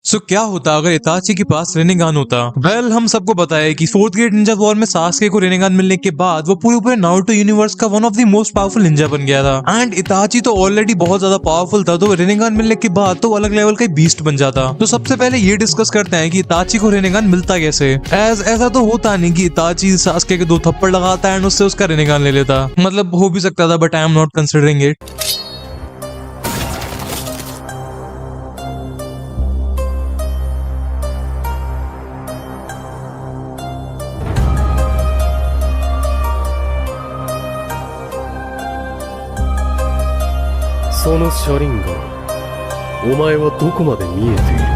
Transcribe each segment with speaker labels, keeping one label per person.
Speaker 1: सो क्या होता अगर इताची के पास रेनेगान होता? वेल, हम सबको पता है कि फोर्थ ग्रेड निंजा वॉर में सास्के को रेनेगान मिलने के बाद वो पूरे नारुतो यूनिवर्स का one of the most powerful Ninja बन गया था। एंड इताची तो ऑलरेडी बहुत ज्यादा पावरफुल था, तो रेनेगान मिलने के बाद तो अलग लेवल का बीस्ट बन जाता। तो सबसे पहले ये डिस्कस करते हैं कि इताची को रेनेगान मिलता कैसे। ऐसा तो होता नहीं कि इताची सास्के के 2 थप्पड़ लगाता है एंड उससे उसका रेनेगान ले लेता। मतलब हो भी सकता था, but I am not considering it.
Speaker 2: その車輪がお前はどこまで見えている。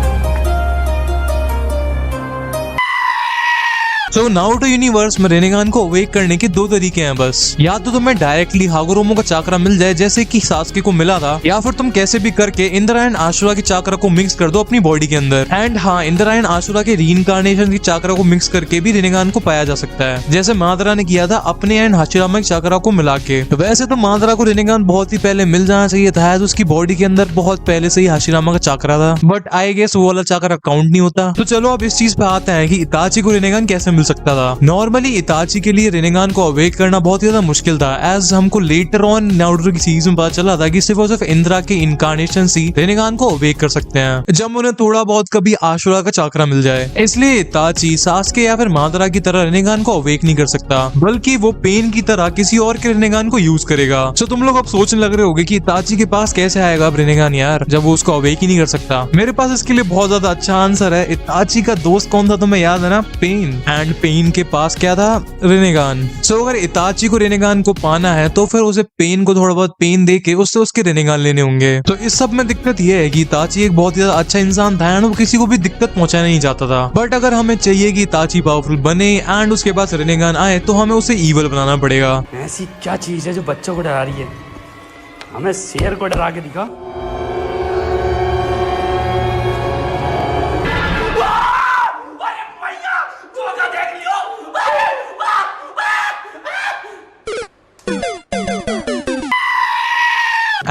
Speaker 1: so Naruto universe में रेनेगान को अवेक करने के 2 तरीके हैं बस। या तो तुम्हें डायरेक्टली हागुरोमो का चाकरा मिल जाए जैसे कि सास्के को मिला था, या फिर तुम कैसे भी करके इंदिरा एंड आशुरा के चाकरा को मिक्स कर दो अपनी बॉडी के अंदर। एंड हाँ, इंदिरा एंड आशुरा के रीइंकार्नेशन के चाकरा को मिक्स करके भी रेनेगान को पाया जा सकता है, जैसे मादरा ने किया था अपने एंड हाशिरामा के चाकरा को मिला के। वैसे तो मादरा को रेनेगान बहुत ही पहले मिल जाना चाहिए था, उसकी बॉडी के अंदर बहुत पहले से ही हाशिरामा का चाकरा था, बट आई गेस वो वाला चाकरा काउंट नहीं होता। तो चलो अब इस चीज पे आते हैं कि इताची को रेनेगान कैसे मिल सकता था। नॉर्मली इताची के लिए रेनेगान को अवेक करना बहुत ही ज्यादा मुश्किल था, एज हमको लेटर ऑन नारुतो की सीरीज में पता चला था कि सिर्फ इंदिरा के इनकारनेशन से रेनेगान को अवेक कर सकते हैं, जब उन्हें थोड़ा बहुत कभी आशुरा का चाकरा मिल जाए। इसलिए इताची सास्के या फिर मादरा की तरह रेनेगान को अवेक नहीं कर सकता, बल्कि वो पेन की तरह किसी और के रेनेगान को यूज करेगा। सो तुम लोग अब सोचने लग रहे होगे कि इताची के पास कैसे आएगा अब रेनेगान यार, जब वो उसको अवेक ही नहीं कर सकता। मेरे पास इसके लिए बहुत ज्यादा अच्छा आंसर है। इताची का दोस्त कौन था तुम्हें याद है ना? पेन। एंड पेन के पास क्या था? रेनेगान। सो अगर इताची को रेनेगान को पाना है तो फिर उसे पेन को थोड़ा बहुत पेन दे के उससे उसके रेनेगान लेने होंगे। तो इस सब में दिक्कत यह है कि इताची एक बहुत ही ज्यादा अच्छा इंसान था एंड वो किसी को भी दिक्कत पहुंचाना नहीं चाहता था। बट अगर हमें चाहिए कि इताची पावरफुल बने एंड उसके पास रेनेगान आए तो हमें उसे ईवल बनाना पड़ेगा।
Speaker 3: ऐसी क्या चीज है जो बच्चों को डरा रही है? हमें शेर को डरा के दिखा।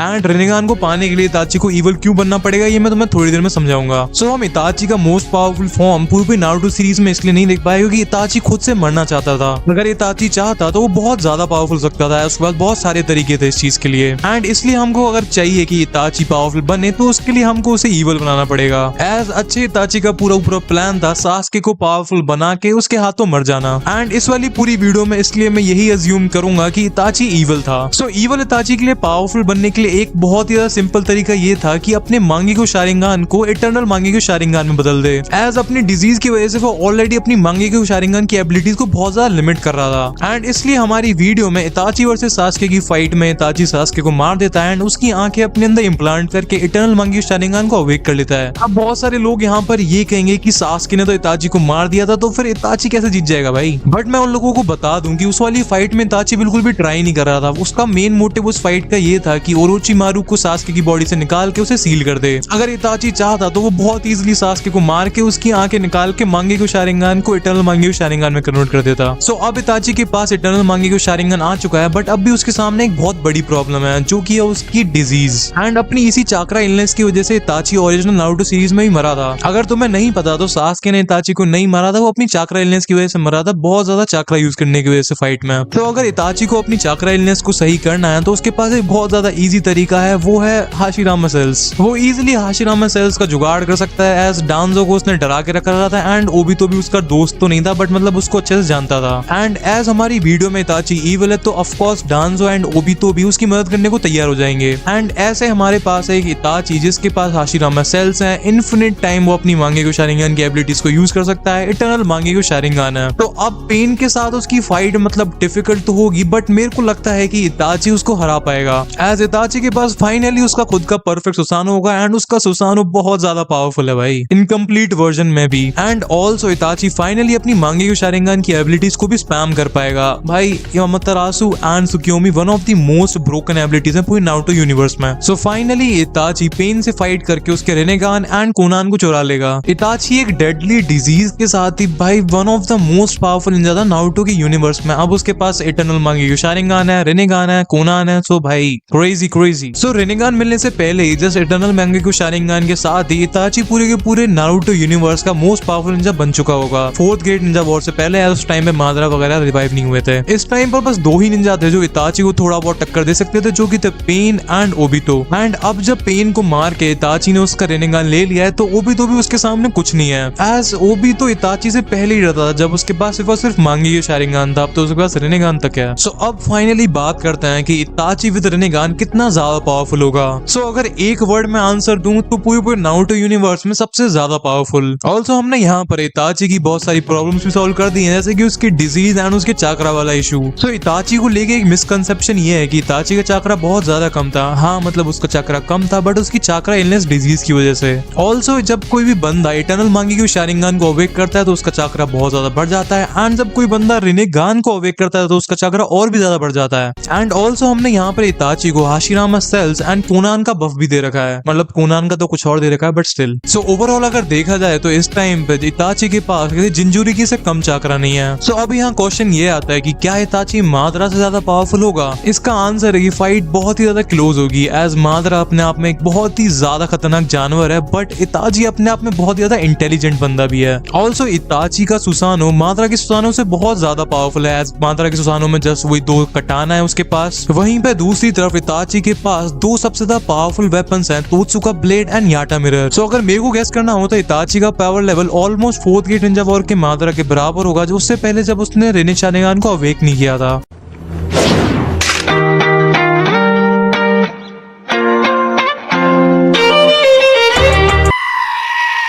Speaker 1: एंड रेनेगान को पाने के लिए इताची को इवल क्यों बनना पड़ेगा ये मैं तुम्हें थोड़ी देर में समझाऊंगा। सो हम इताची का मोस्ट पावरफुल फॉर्म पूरी नारुतो सीरीज में इसलिए नहीं देख पाए क्योंकि इताची खुद से मरना चाहता था। अगर इताची चाहता तो वो बहुत ज्यादा पावरफुल सकता था। उसके बाद बहुत सारे तरीके थे इस चीज के लिए, एंड इसलिए हमको अगर चाहिए कि इताची पावरफुल बने तो उसके लिए हमको उसे इवल बनाना पड़ेगा। एज अच्छे इताची का पूरा प्लान था सास्के को पावरफुल बना के उसके हाथों मर जाना। एंड इस वाली पूरी वीडियो में इसलिए मैं यही अज्यूम करूंगा कि इताची इवल था। सो इवल इताची के लिए पावरफुल बनने के लिए एक बहुत ही ज्यादा सिंपल तरीका ये था कि अपने मांगेको शारिंगान को इटर्नल मांगेको शारिंगान में बदल दे। एज अपनी डिजीज की वजह से वो ऑलरेडी अपनी मांगेको शारिंगान की एबिलिटीज को बहुत ज्यादा लिमिट कर रहा था। एंड इसलिए हमारी वीडियो में इताची वर्सेस सास्के की फाइट में इताची सास्के को मार देता है एंड उसकी आंखें अपने अंदर इम्प्लांट करके इटर्नल मांगेको शारिंगान को अवेक कर लेता है। अब बहुत सारे लोग यहाँ पर ये कहेंगे कि सास्के ने तो इताची को मार दिया था, तो फिर इताची कैसे जीत जाएगा भाई? बट मैं उन लोगों को बता दूं कि उस वाली फाइट में इताची बिल्कुल भी ट्राई नहीं कर रहा था। उसका मेन मोटिव उस फाइट का ये था कि ओरोचिमारू को सास्के की बॉडी से निकाल के उसे सील कर दे। अगर इताची चाहता तो वो बहुत इजीली सास्के को मार के उसकी आंखें निकाल के मांगेको शारिंगान को इटर्नल मांगेको शारिंगान में कन्वर्ट कर देता। सो अब इताची के पास इटर्नल मांगेको शारिंगान आ चुका है, बट अब भी उसके सामने एक बहुत बड़ी प्रॉब्लम है जो कि है उसकी डिजीज। एंड अपनी इसी चाकरा इलनेस की वजह से इताची ओरिजिनल नारुतो सीरीज में ही मरा था। अगर तुम्हें नहीं पता तो सास्के ने इताची को नहीं मारा था, वो अपनी चाकरा इलनेस की वजह से मरा था, बहुत ज्यादा चाकरा यूज करने की वजह से फाइट में। तो अगर इताची को अपनी चाकरा इलनेस को सही करना है तो उसके पास एक बहुत ज्यादा इजी तरीका है, वो है हाशिरामा सेल्स। वो इजीली हाशिरामा सेल्स का जुगाड़ कर सकता है। एज डांजो को उसने डरा के रखा था एंड ओबितो भी उसका दोस्त तो नहीं था, बट मतलब उसको अच्छे से जानता था। एंड एज हमारी वीडियो में इताची इविल है तो ऑफ कोर्स डांजो एंड ओबितो भी उसकी मदद करने को तैयार हो जाएंगे। एंड ऐसे हमारे पास है एक इताची जिसके पास हाशिरामा सेल्स हैं, इन्फिनिट टाइम वो अपनी मांगेको शारिंगान की एबिलिटीज को यूज कर सकता है, इटर्नल मांगेको शारिंगान है। तो अब पेन के साथ उसकी फाइट मतलब डिफिकल्ट तो होगी, बट मेरे को लगता है कि इताची उसको हरा पाएगा। एज इताची के पास फाइनली उसका खुद का परफेक्ट सुसानो होगा एंड उसका सुसानो बहुत ज्यादा पावरफुल है भाई, इनकम्प्लीट वर्जन में भी। एंड ऑल्सो इताची फाइनली अपनी मांगेको शारिंगान की एबिलिटीज को भी स्पैम कर पाएगा भाई। Amaterasu and Tsukuyomi one of the most broken abilities है पूरी नारुतो यूनिवर्स में। सो फाइनली इताची पेन से फाइट करके उसके रेनेगान एंड कोनान को चुरा लेगा। इताची एक डेडली डिजीज के साथ ही भाई one of the most powerful Ninja था नारुतो के यूनिवर्स में। अब उसके पास इटर्नल मांगेको शारिंगान है, रेनेगान है, कोनान है। सो भाई क्रेजी क्रेजी। सो रेनेगान मिलने से पहले ही जस्ट इटर्नल मैंगेक्यू शारिंगान के साथ ही इताची पूरे के पूरे नारुतो यूनिवर्स का मोस्ट पावरफुल निंजा बन चुका होगा। फोर्थ ग्रेट निंजा वॉर से पहले उस टाइम पे मादरा वगैरह रिवाइव नहीं हुए थे। इस टाइम पर बस दो ही निंजा थे जो इताची को थोड़ा बहुत टक्कर दे सकते थे, जो कि थे पेन एंड ओबितो। एंड अब जब पेन को मार के इताची ने उसका रेनेगान ले लिया है तो ओबितो भी उसके सामने कुछ नहीं है। एज ओबितो इताची से पहले ही रहता था, जब उसके पास सिर्फ मांगेक्यू शारिंगान था, अब तो उसके पास रेनेगान तक है। सो अब फाइनली बात करते हैं कि इताची विद रेनेगान कितना ज्यादा पावरफुल होगा। सो अगर एक वर्ड में आंसर दूं तो पूरे नारुतो यूनिवर्स में सबसे ज्यादा पावरफुल। ऑल्सो हमने यहाँ पर इताची की बहुत सारी प्रॉब्लम्स भी सॉल्व कर दी हैं, जैसे कि उसकी डिजीज एंड उसके चाकरा वाला इशू। सो इताची को लेके एक मिसकंसेप्शन ये है कि इताची का चाकरा बहुत ज्यादा कम था। हाँ, मतलब उसका चाकरा कम था, बट उसकी चाकरा इलनेस डिजीज की वजह से। ऑल्सो जब कोई भी बंदा इटर्नल मांगेक्यू शारिंगान को अवेक करता है तो उसका चाकरा बहुत ज्यादा बढ़ जाता है। एंड जब कोई बंदा रेनेगान को अवेक करता है तो उसका चाकरा और भी ज्यादा बढ़ जाता है। एंड ऑल्सो हमने यहाँ पर इताची को हाशिरामा सेल्स एंड कोनान का बफ भी दे रखा है। मतलब कोनान का तो कुछ और दे रखा है, बट स्टिल। सो ओवरऑल अगर देखा जाए तो इस टाइम पे इताची के पास जिंजुरिकी से कम चाकरा नहीं है। सो अब यहाँ क्वेश्चन ये आता है कि क्या इताची मादरा से ज्यादा पावरफुल होगा? इसका आंसर है कि फाइट बहुत ही ज्यादा क्लोज होगी, एज मादरा अपने आप में एक बहुत ही ज्यादा खतरनाक जानवर है, बट इताची अपने आप में बहुत ही ज्यादा इंटेलिजेंट बंदा भी है। ऑल्सो इताची का सुसानो मादरा के सुसानो से बहुत ज्यादा पावरफुल है, एज मादरा के सुसानो में जस्ट वही 2 कटाना है उसके पास। वहीं पे दूसरी तरफ इताची के पास 2 सबसे ज्यादा पावरफुल वेपन्स हैं, तोत्सुका ब्लेड एंड याटा मिरर। सो अगर मेरे को गेस करना हो तो इताची का power level almost fourth great Ninja war के मादरा के बराबर होगा, जो उससे पहले जब उसने रेने शारिंगान को अवेक नहीं किया था।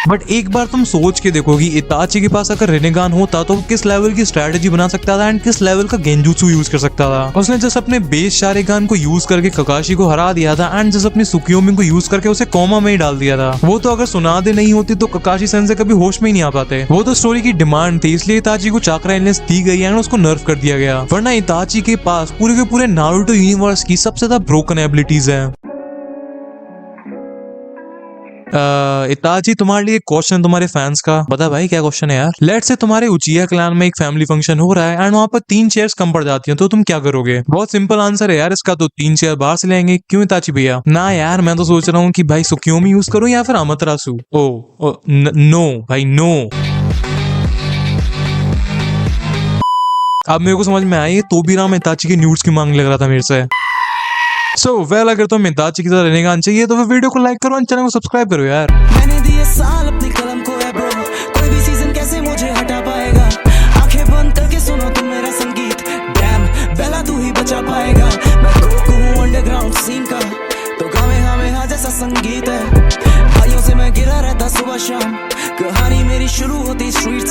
Speaker 1: बट एक बार तुम सोच के देखो कि इताची के पास अगर रेनेगान होता तो किस लेवल की स्ट्रेटेजी बना सकता था एंड किस लेवल का गेंजुत्सु यूज कर सकता था। उसने जस्ट अपने बेस शारिंगान को यूज करके ककाशी को हरा दिया था एंड जस्ट अपनी सुकियोमी को यूज करके उसे कोमा में ही डाल दिया था। वो तो अगर सुनादे नहीं होती तो ककाशी सेंसे कभी होश में ही नहीं आ पाते। वो तो स्टोरी की डिमांड थी, इसलिए इताची को चाकरा इलनेस दी गई एंड उसको नर्फ कर दिया गया। वरना इताची के पास पूरे के पूरे नारुतो यूनिवर्स की सबसे ज्यादा ब्रोकन एबिलिटीज है। इताची, तुम्हारे लिए क्वेश्चन तुम्हारे फैंस का। बता भाई क्या क्वेश्चन है यार? लेट्स से तुम्हारे उचिया क्लैन में एक फैमिली फंक्शन हो रहा है एंड वहाँ पर 3 चेयर्स कम पड़ जाती हैं, तो तुम क्या करोगे? बहुत सिंपल आंसर है यार इसका, तो 3 चेयर बाहर से लेंगे। क्यों इताची भैया? ना यार, मैं तो सोच रहा हूँ कि भाई सुकियोमी यूज करूँ या फिर अमतरासु। नो भाई नो। अब मेरे को समझ में आई, तो भी राम इताची के न्यूड्स की मांग लग रहा था मेरे से। सो वेल, अगर तुम्हें इताची की तरह रेनेगान चाहिए तो फिर वीडियो को लाइक करो और चैनल को सब्सक्राइब करो यार।
Speaker 4: मैंने दिए साल अपनी कलम को है ब्रो, कोई भी सीजन कैसे मुझे हटा पाएगा? आंखें बंद करके सुनो तुम मेरा संगीत, डैम बेला तू ही बचा पाएगा। मैं गोकू हूँ अंडरग्राउंड सीन का, तो कामेहामेहा जैसा संगीत है। भाइयों से मैं गिरा रहता सुबह शाम, कहानी मेरी शुरू होती स्ट्रीट